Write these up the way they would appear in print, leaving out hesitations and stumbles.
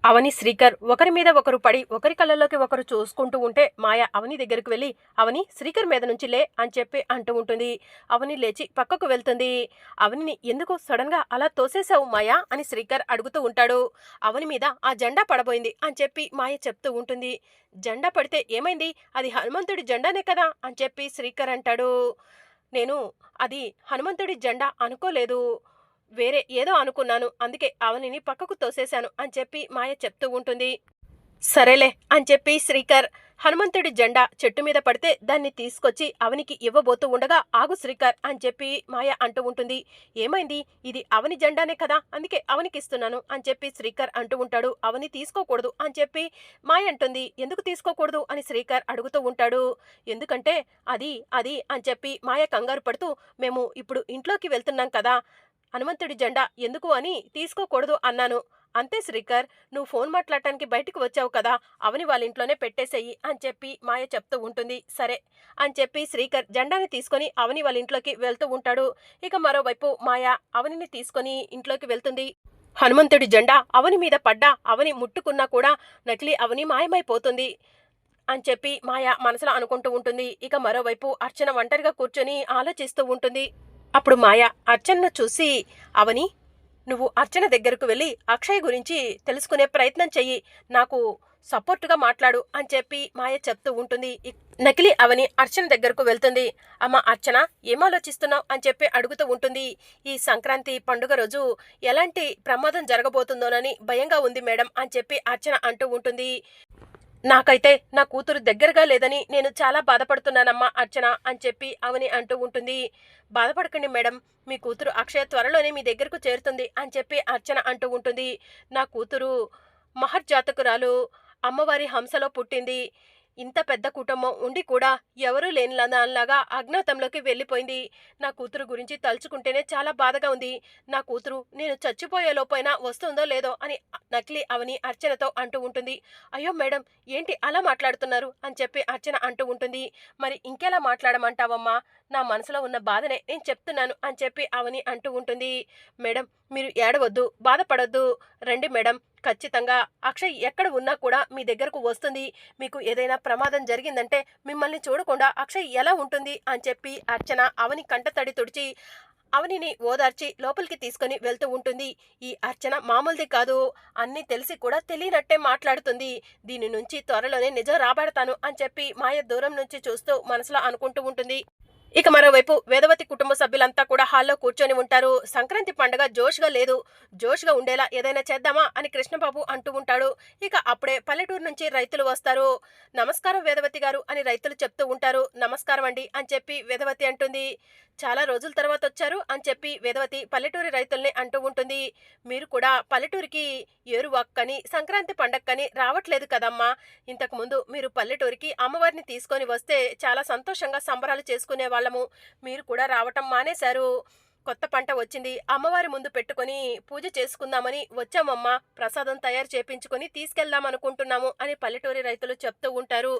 అవని శ్రీకర్ ఒకరి మీద ఒకరు పడి ఒకరి కళ్ళలోకి ఒకరు చూసుకుంటూ ఉంటే మాయ అవని దగ్గరకు వెళ్ళి అవని శ్రీకర్ మీద నుంచి లే అని చెప్పి అంటూ ఉంటుంది. అవని లేచి పక్కకు వెళ్తుంది. అవనిని ఎందుకు సడన్ గా అలా తోసేసావు మాయ అని శ్రీకర్ అడుగుతూ ఉంటాడు. అవని మీద ఆ జెండా పడబోయింది అని చెప్పి మాయ చెప్తూ ఉంటుంది. జెండా పడితే ఏమైంది, అది హనుమంతుడి జెండానే కదా అని చెప్పి శ్రీకర్ అంటాడు. నేను అది హనుమంతుడి జెండా అనుకోలేదు, వేరే ఏదో అనుకున్నాను, అందుకే అవనిని పక్కకు తోసేశాను అని చెప్పి మాయ చెప్తూ ఉంటుంది. సరేలే అని చెప్పి శ్రీకర్ హనుమంతుడి జెండా చెట్టు మీద పడితే దాన్ని తీసుకొచ్చి అవనికి ఇవ్వబోతూ ఉండగా ఆగు శ్రీకర్ అని చెప్పి మాయ అంటూ ఉంటుంది. ఏమైంది, ఇది అవని జెండానే కదా, అందుకే అవనికి ఇస్తున్నాను అని చెప్పి శ్రీకర్ అంటూ ఉంటాడు. అవని తీసుకోకూడదు అని చెప్పి మాయ అంటుంది. ఎందుకు తీసుకోకూడదు అని శ్రీకర్ అడుగుతూ ఉంటాడు. ఎందుకంటే అది అది అని చెప్పి మాయ కంగారు పడుతూ మేము ఇప్పుడు ఇంట్లోకి వెళ్తున్నాం కదా, హనుమంతుడి జెండా ఎందుకు అని తీసుకోకూడదు అన్నాను. అంతే శ్రీకర్, నువ్వు ఫోన్ మాట్లాడటానికి బయటికి వచ్చావు కదా, అవని వాళ్ళ ఇంట్లోనే పెట్టేసేయి అని చెప్పి మాయ చెప్తూ ఉంటుంది. సరే అని చెప్పి శ్రీకర్ జెండాని తీసుకొని అవని వాళ్ళ ఇంట్లోకి వెళ్తూ ఉంటాడు. ఇక మరోవైపు మాయ అవనిని తీసుకొని ఇంట్లోకి వెళ్తుంది. హనుమంతుడి జెండా అవని మీద పడ్డా అవని ముట్టుకున్నా కూడా నకిలీ అవని మాయమైపోతుంది అని చెప్పి మాయ మనసులో అనుకుంటూ ఉంటుంది. ఇక మరోవైపు అర్చన ఒంటరిగా కూర్చొని ఆలోచిస్తూ ఉంటుంది. అప్పుడు మాయ అర్చనను చూసి అవని, నువ్వు అర్చన దగ్గరకు వెళ్ళి అక్షయ్ గురించి తెలుసుకునే ప్రయత్నం చెయ్యి, నాకు సపోర్టుగా మాట్లాడు అని చెప్పి మాయ చెప్తూ ఉంటుంది. నకిలీ అవని అర్చన దగ్గరకు వెళ్తుంది. అమ్మ అర్చన, ఏం ఆలోచిస్తున్నావు అని చెప్పి అడుగుతూ ఉంటుంది. ఈ సంక్రాంతి పండుగ రోజు ఎలాంటి ప్రమాదం జరగబోతుందోనని భయంగా ఉంది మేడం అని చెప్పి అర్చన అంటూ ఉంటుంది. నాకైతే నా కూతురు దగ్గరగా లేదని నేను చాలా బాధపడుతున్నానమ్మా అర్చన అని చెప్పి అవని అంటూ ఉంటుంది. బాధపడకండి మేడం, మీ కూతురు అక్షయ త్వరలోనే మీ దగ్గరకు చేరుతుంది అని చెప్పి అర్చన అంటూ ఉంటుంది. నా కూతురు మహర్జాతకురాలు, అమ్మవారి హంసలో పుట్టింది. ఇంత పెద్ద కుటుంబం ఉండి కూడా ఎవరూ లేని దానిలాగా అజ్ఞాతంలోకి వెళ్ళిపోయింది. నా కూతురు గురించి తలుచుకుంటేనే చాలా బాధగా ఉంది. నా కూతురు నేను చచ్చిపోయే లోపైనా వస్తుందో లేదో అని నకిలీ అవని అర్చనతో అంటూ ఉంటుంది. అయ్యో మేడం, ఏంటి అలా మాట్లాడుతున్నారు అని చెప్పి అర్చన అంటూ ఉంటుంది. మరి ఇంకెలా మాట్లాడమంటావమ్మా, నా మనసులో ఉన్న బాధనే నేను చెప్తున్నాను అని చెప్పి అవని అంటూ ఉంటుంది. మేడం, మీరు ఏడవద్దు, బాధపడొద్దు, రండి మేడం, ఖచ్చితంగా అక్షయ్ ఎక్కడ ఉన్నా కూడా మీ దగ్గరకు వస్తుంది. మీకు ఏదైనా ప్రమాదం జరిగిందంటే మిమ్మల్ని చూడకుండా అక్షయ్ ఎలా ఉంటుంది అని చెప్పి అర్చన అవని కంటతడి తుడిచి అవనిని ఓదార్చి లోపలికి తీసుకొని వెళ్తూ ఉంటుంది. ఈ అర్చన మామూలుది కాదు, అన్నీ తెలిసి కూడా తెలియనట్టే మాట్లాడుతుంది. దీని నుంచి త్వరలోనే నిజం రాబడతాను అని చెప్పి మాయ దూరం నుంచి చూస్తూ మనసులో అనుకుంటూ ఉంటుంది. ఇక మరోవైపు వేదవతి కుటుంబ సభ్యులంతా కూడా హాల్లో కూర్చొని ఉంటారు. సంక్రాంతి పండుగ జోష్గా లేదు, జోష్గా ఉండేలా ఏదైనా చేద్దామా అని కృష్ణబాబు అంటూ ఉంటాడు. ఇక అప్పుడే పల్లెటూరు నుంచి రైతులు వస్తారు. నమస్కారం వేదవతి గారు అని రైతులు చెప్తూ ఉంటారు. నమస్కారం అండి అని చెప్పి వేదవతి అంటుంది. చాలా రోజుల తర్వాత వచ్చారు అని చెప్పి వేదవతి పల్లెటూరి రైతుల్ని అంటూ ఉంటుంది. మీరు కూడా పల్లెటూరికి ఏరువాక్కని సంక్రాంతి పండక్కని రావట్లేదు కదమ్మా, ఇంతకుముందు మీరు పల్లెటూరికి అమ్మవారిని తీసుకొని వస్తే చాలా సంతోషంగా సంబరాలు చేసుకునే వాళ్ళము, మీరు కూడా రావటం మానేశారు. కొత్త పంట వచ్చింది, అమ్మవారి ముందు పెట్టుకొని పూజ చేసుకుందామని వచ్చామమ్మా, ప్రసాదం తయారు చేపించుకొని తీసుకెళ్దాం అనుకుంటున్నాము అని పల్లెటూరి రైతులు చెప్తూ ఉంటారు.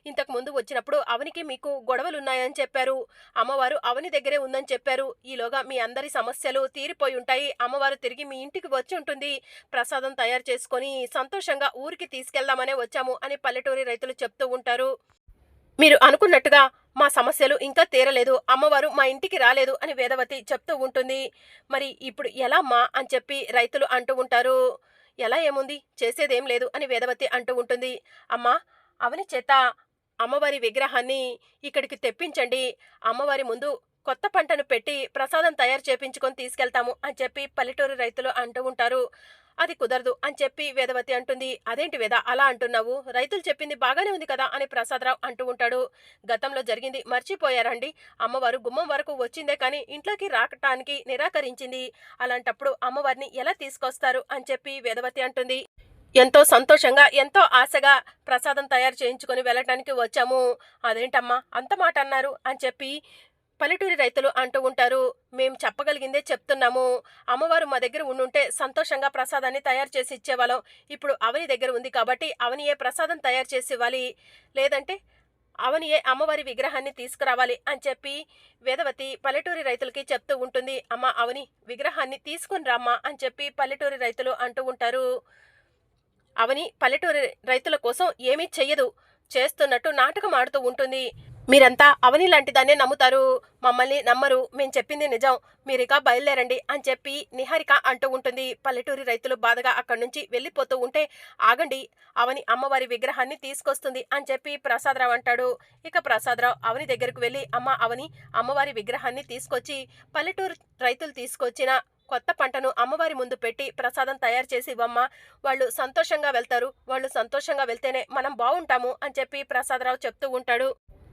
ఇంతకు ముందు వచ్చినప్పుడు అవనికి మీకు గొడవలున్నాయని చెప్పారు, అమ్మవారు అవని దగ్గరే ఉందని చెప్పారు. ఈలోగా మీ అందరి సమస్యలు తీరిపోయి ఉంటాయి, అమ్మవారు తిరిగి మీ ఇంటికి వచ్చి ఉంటుంది, ప్రసాదం తయారు చేసుకొని సంతోషంగా ఊరికి తీసుకెళ్దామనే వచ్చాము అని పల్లెటూరి రైతులు చెప్తూ ఉంటారు. మీరు అనుకున్నట్టుగా మా సమస్యలు ఇంకా తీరలేదు, అమ్మవారు మా ఇంటికి రాలేదు అని వేదవతి చెప్తూ ఉంటుంది. మరి ఇప్పుడు ఎలా అమ్మా అని చెప్పి రైతులు అంటూ ఉంటారు. ఎలా ఏముంది, చేసేదేం లేదు అని వేదవతి అంటూ ఉంటుంది. అమ్మా, అవని చేత అమ్మవారి విగ్రహాన్ని ఇక్కడికి తెప్పించండి, అమ్మవారి ముందు కొత్త పంటను పెట్టి ప్రసాదం తయారు చేపించుకొని తీసుకెళ్తాము అని చెప్పి పల్లెటూరు రైతులు అంటూ ఉంటారు. అది కుదరదు అని చెప్పి వేదవతి అంటుంది. అదేంటి వేద అలా అంటున్నావు, రైతులు చెప్పింది బాగానే ఉంది కదా అని ప్రసాదరావు అంటూ ఉంటాడు. గతంలో జరిగింది మర్చిపోయారండి, అమ్మవారు గుమ్మం వరకు వచ్చిందే కానీ ఇంట్లోకి రాకటానికి నిరాకరించింది, అలాంటప్పుడు అమ్మవారిని ఎలా తీసుకొస్తారు అని చెప్పి వేదవతి అంటుంది. ఎంతో సంతోషంగా ఎంతో ఆశగా ప్రసాదం తయారు చేయించుకొని వెళ్ళటానికి వచ్చాము, అదేంటమ్మా అంత మాట అన్నారు అని చెప్పి పల్లెటూరి రైతులు అంటూ ఉంటారు. మేము చెప్పగలిగిందే చెప్తున్నాము, అమ్మవారు మా దగ్గర ఉండుంటే సంతోషంగా ప్రసాదాన్ని తయారు చేసి ఇచ్చేవాళ్ళం, ఇప్పుడు అవని దగ్గర ఉంది కాబట్టి అవనియే ప్రసాదం తయారు చేసి ఇవ్వాలి, లేదంటే అవనియే అమ్మవారి విగ్రహాన్ని తీసుకురావాలి అని చెప్పి వేదవతి పల్లెటూరి రైతులకి చెప్తూ ఉంటుంది. అమ్మ అవని విగ్రహాన్ని తీసుకుని రామ్మా అని చెప్పి పల్లెటూరి రైతులు అంటూ ఉంటారు. అవని పల్లెటూరి రైతుల కోసం ఏమీ చెయ్యదు. చేస్తున్నట్టు నాటకం ఆడుతూ ఉంటుంది. మీరంతా అవని లాంటి దాన్నే నమ్ముతారు. మమ్మల్ని నమ్మరు. మేం చెప్పింది నిజం. మీరిక బయలుదేరండి అని చెప్పి నిహారిక అంటూ ఉంటుంది. పల్లెటూరి రైతులు బాధగా అక్కడి నుంచి వెళ్ళిపోతూ ఉంటే, ఆగండి, అవని అమ్మవారి విగ్రహాన్ని తీసుకొస్తుంది అని చెప్పి ప్రసాదరావు అంటాడు. ఇక ప్రసాదరావు అవని దగ్గరకు వెళ్ళి, అమ్మ అవని, అమ్మవారి విగ్రహాన్ని తీసుకొచ్చి పల్లెటూరు రైతులు తీసుకొచ్చిన కొత్త పంటను అమ్మవారి ముందు పెట్టి ప్రసాదం తయారు చేసి ఇవ్వమ్మ. వాళ్ళు సంతోషంగా వెళ్తారు. వాళ్ళు సంతోషంగా వెళ్తేనే మనం బాగుంటాము అని చెప్పి ప్రసాదరావు చెప్తూ ఉంటాడు.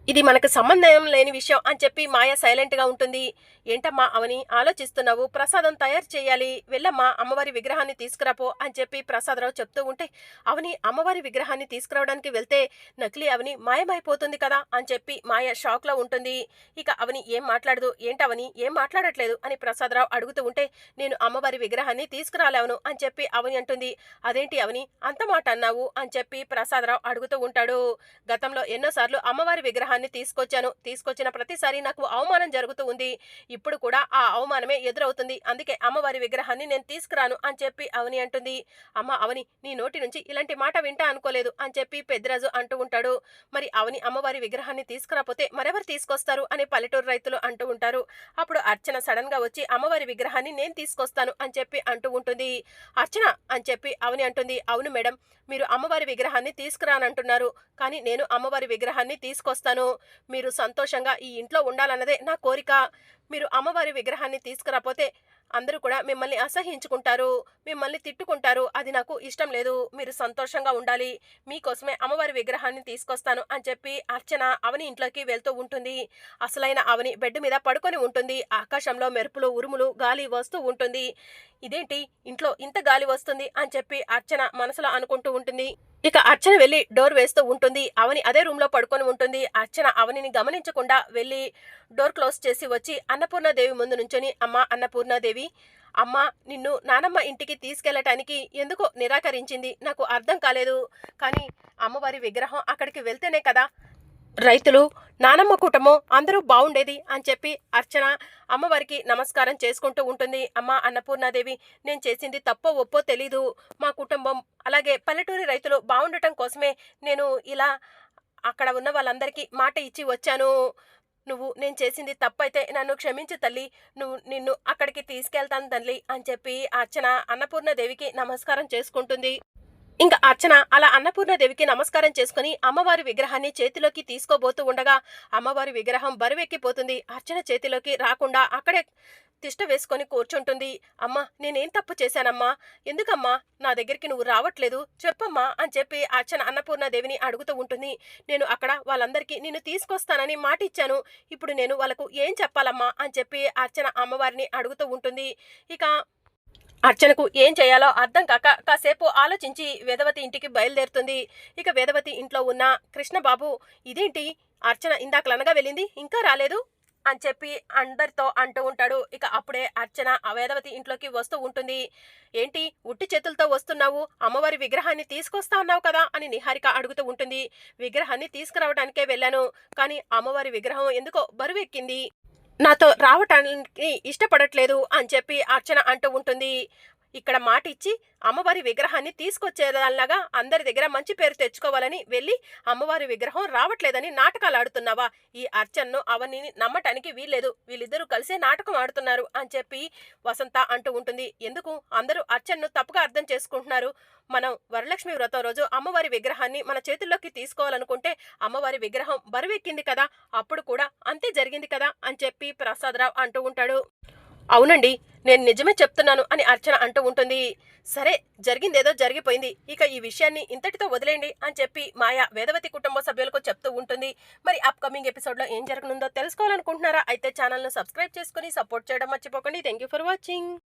ఇది మనకు సంబంధం లేని విషయం అని చెప్పి మాయ సైలెంట్ గా ఉంటుంది. ఏంటమ్మా అవని ఆలోచిస్తున్నావు? ప్రసాదం తయారు చేయాలి, వెళ్ళమ్మా అమ్మవారి విగ్రహాన్ని తీసుకురాపో అని చెప్పి ప్రసాదరావు చెప్తూ ఉంటే, అవని అమ్మవారి విగ్రహాన్ని తీసుకురావడానికి వెళ్తే నకిలీ అవని మాయమైపోతుంది కదా అని చెప్పి మాయ షాక్ లో ఉంటుంది. ఇక అవని ఏం మాట్లాడదు. ఏంటవని ఏం మాట్లాడట్లేదు అని ప్రసాదరావు అడుగుతూ ఉంటే, నేను అమ్మవారి విగ్రహాన్ని తీసుకురాలేవను అని చెప్పి అవని అంటుంది. అదేంటి అవని అంత మాట అన్నావు అని చెప్పి ప్రసాదరావు అడుగుతూ ఉంటాడు. గతంలో ఎన్నోసార్లు అమ్మవారి విగ్రహాన్ని తీసుకొచ్చిన ప్రతిసారి నాకు అవమానం జరుగుతూ ఉంది. ఇప్పుడు కూడా ఆ అవమానమే ఎదురవుతుంది. అందుకే అమ్మవారి విగ్రహాన్ని నేను తీసుకురాను అని చెప్పి అవని అంటుంది. అమ్మ అవని, నీ నోటి నుంచి ఇలాంటి మాట వింటా అనుకోలేదు అని చెప్పి పెద్దిరాజు అంటూ ఉంటాడు. మరి అవని అమ్మవారి విగ్రహాన్ని తీసుకురాపోతే మరెవరు తీసుకొస్తారు అని పల్లెటూరు రైతులు అంటూ ఉంటారు. అప్పుడు అర్చన సడన్ గా వచ్చి అమ్మవారి విగ్రహాన్ని నేను తీసుకొస్తాను అని చెప్పి అంటూ ఉంటుంది. అర్చన అని చెప్పి అవని అంటుంది. అవును మేడం, మీరు అమ్మవారి విగ్రహాన్ని తీసుకురానంటున్నారు, కానీ నేను అమ్మవారి విగ్రహాన్ని తీసుకొస్తాను. మీరు సంతోషంగా ఈ ఇంట్లో ఉండాలన్నదే నా కోరిక. మీరు అమ్మవారి విగ్రహాన్ని తీసుకురాపోతే అందరూ కూడా మిమ్మల్ని అసహించుకుంటారు, మిమ్మల్ని తిట్టుకుంటారు. అది నాకు ఇష్టం లేదు. మీరు సంతోషంగా ఉండాలి. మీకోసమే అమ్మవారి విగ్రహాన్ని తీసుకొస్తాను అని చెప్పి అర్చన అవని ఇంట్లోకి వెళ్తూ ఉంటుంది. అసలైన అవని బెడ్ మీద పడుకొని ఉంటుంది. ఆకాశంలో మెరుపులు, ఉరుములు, గాలి వస్తూ ఉంటుంది. ఇదేంటి ఇంట్లో ఇంత గాలి వస్తుంది అని చెప్పి అర్చన మనసులో అనుకుంటూ ఉంటుంది. ఇక అర్చన వెళ్ళి డోర్ వేస్తూ ఉంటుంది. అవని అదే రూమ్ లో పడుకొని ఉంటుంది. అర్చన అవనిని గమనించకుండా వెళ్ళి డోర్ క్లోజ్ చేసి వచ్చి అన్నపూర్ణాదేవి ముందు నుంచొని, అమ్మ అన్నపూర్ణాదేవి, అమ్మ నిన్ను నానమ్మ ఇంటికి తీసుకెళ్లటానికి ఎందుకో నిరాకరించింది. నాకు అర్థం కాలేదు. కానీ అమ్మవారి విగ్రహం అక్కడికి వెళ్తేనే కదా రైతులు, నానమ్మ కుటుంబం అందరూ బాగుండేది అని చెప్పి అర్చన అమ్మవారికి నమస్కారం చేసుకుంటూ ఉంటుంది. అమ్మ అన్నపూర్ణాదేవి, నేను చేసింది తప్పో ఒప్పో తెలీదు. మా కుటుంబం అలాగే పల్లెటూరి రైతులు బాగుండటం కోసమే నేను ఇలా అక్కడ ఉన్న వాళ్ళందరికీ మాట ఇచ్చి వచ్చాను. నేను చేసింది తప్పైతే నన్ను క్షమించు తల్లి. నిన్ను అక్కడికి తీసుకెళ్తాను తల్లి అని చెప్పి అర్చన అన్నపూర్ణాదేవికి నమస్కారం చేసుకుంటుంది. ఇంకా అర్చన అలా అన్నపూర్ణాదేవికి నమస్కారం చేసుకుని అమ్మవారి విగ్రహాన్ని చేతిలోకి తీసుకోబోతూ ఉండగా అమ్మవారి విగ్రహం బరువెక్కిపోతుంది. అర్చన చేతిలోకి రాకుండా అక్కడే తిష్ట వేసుకొని కూర్చుంటుంది. అమ్మా నేనేం తప్పు చేశానమ్మా? ఎందుకమ్మా నా దగ్గరికి నువ్వు రావట్లేదు? చెప్పమ్మా అని చెప్పి అర్చన అన్నపూర్ణాదేవిని అడుగుతూ ఉంటుంది. నేను అక్కడ వాళ్ళందరికీ నిన్ను తీసుకొస్తానని మాట ఇచ్చాను. ఇప్పుడు నేను వాళ్ళకు ఏం చెప్పాలమ్మా అని చెప్పి అర్చన అమ్మవారిని అడుగుతూ ఉంటుంది. ఇక అర్చనకు ఏం చేయాలో అర్థం కాక కాసేపు ఆలోచించి వేదవతి ఇంటికి బయలుదేరుతుంది. ఇక వేదవతి ఇంట్లో ఉన్న కృష్ణబాబు, ఇదేంటి అర్చన ఇందాకలనగా వెళ్ళింది, ఇంకా రాలేదు అని చెప్పి అందరితో అంటూ ఉంటాడు. ఇక అప్పుడే అర్చన ఆ వేదవతి ఇంట్లోకి వస్తూ ఉంటుంది. ఏంటి ఉట్టి చేతులతో వస్తున్నావు? అమ్మవారి విగ్రహాన్ని తీసుకొస్తా అన్నావు కదా అని నిహారిక అడుగుతూ ఉంటుంది. విగ్రహాన్ని తీసుకురావడానికే వెళ్ళాను, కానీ అమ్మవారి విగ్రహం ఎందుకో బరువెక్కింది, నాతో రావటానికి ఇష్టపడట్లేదు అని చెప్పి అర్చన అంటూ ఉంటుంది. ఇక్కడ మాట ఇచ్చి అమ్మవారి విగ్రహాన్ని తీసుకొచ్చేదానిలాగా అందరి దగ్గర మంచి పేరు తెచ్చుకోవాలని వెళ్ళి అమ్మవారి విగ్రహం రావట్లేదని నాటకాలు ఆడుతున్నావా? ఈ అర్చనను అవని నమ్మటానికి వీల్లేదు. వీళ్ళిద్దరూ కలిసే నాటకం ఆడుతున్నారు అని చెప్పి వసంత అంటూ ఉంటుంది. ఎందుకు అందరూ అర్చనను తప్పుగా అర్థం చేసుకుంటున్నారు? మనం వరలక్ష్మి వ్రతం రోజు అమ్మవారి విగ్రహాన్ని మన చేతుల్లోకి తీసుకోవాలనుకుంటే అమ్మవారి విగ్రహం బరువెక్కింది కదా, అప్పుడు కూడా అంతే జరిగింది కదా అని చెప్పి ప్రసాదరావు అంటూ ఉంటాడు. అవునండి, నేను నిజమే చెప్తున్నాను అని అర్చన అంటూ ఉంటుంది. సరే, జరిగిందేదో జరిగిపోయింది. ఇక ఈ విషయాన్ని ఇంతటితో వదిలేండి అని చెప్పి మాయ వేదవతి కుటుంబ సభ్యులకు చెప్తూ ఉంటుంది. మరి అప్కమింగ్ ఎపిసోడ్లో ఏం జరగనుందో తెలుసుకోవాలనుకుంటున్నారా? అయితే ఛానల్ను సబ్స్క్రైబ్ చేసుకుని సపోర్ట్ చేయడం మర్చిపోకండి. Thank you for watching.